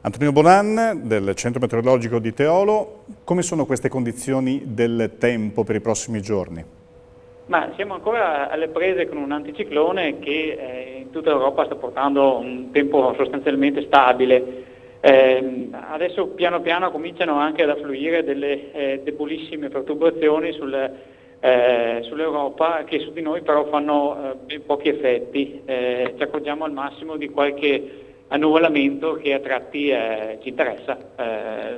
Antonio Bonan del Centro Meteorologico di Teolo, come sono queste condizioni del tempo per i prossimi giorni? Ma siamo ancora alle prese con un anticiclone che in tutta Europa sta portando un tempo sostanzialmente stabile. Adesso piano piano cominciano anche ad affluire delle debolissime perturbazioni sull'Europa che su di noi però fanno ben pochi effetti. Ci accorgiamo al massimo di qualche annuvolamento che a tratti ci interessa.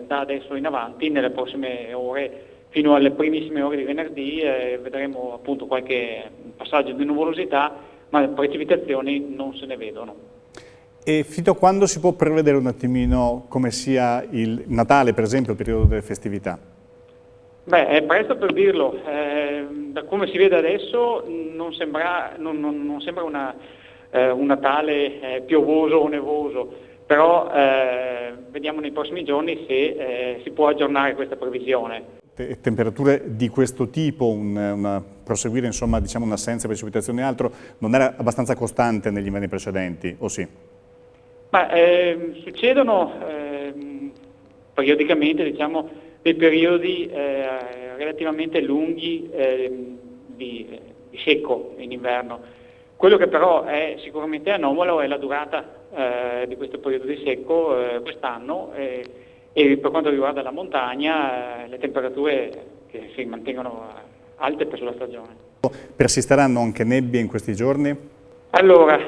Da adesso in avanti, nelle prossime ore, fino alle primissime ore di venerdì, vedremo appunto qualche passaggio di nuvolosità, ma precipitazioni non se ne vedono. E fino a quando si può prevedere un attimino come sia il Natale, per esempio, il periodo delle festività? Beh, è presto per dirlo. Da come si vede adesso non sembra un Natale piovoso o nevoso, però vediamo nei prossimi giorni se si può aggiornare questa previsione. Temperature di questo tipo, proseguire insomma diciamo un'assenza di precipitazioni e altro, non era abbastanza costante negli inverni precedenti, o sì? Ma succedono periodicamente diciamo, dei periodi relativamente lunghi di secco in inverno. Quello che però è sicuramente anomalo è la durata di questo periodo di secco quest'anno e per quanto riguarda la montagna le temperature che si mantengono alte per la stagione. Persisteranno anche nebbie in questi giorni? Allora,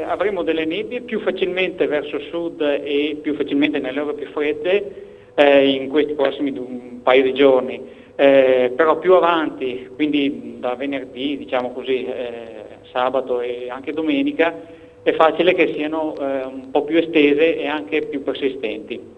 avremo delle nebbie più facilmente verso sud e più facilmente nelle ore più fredde in questi prossimi un paio di giorni, però più avanti, quindi da venerdì, diciamo così, sabato e anche domenica, è facile che siano un po' più estese e anche più persistenti.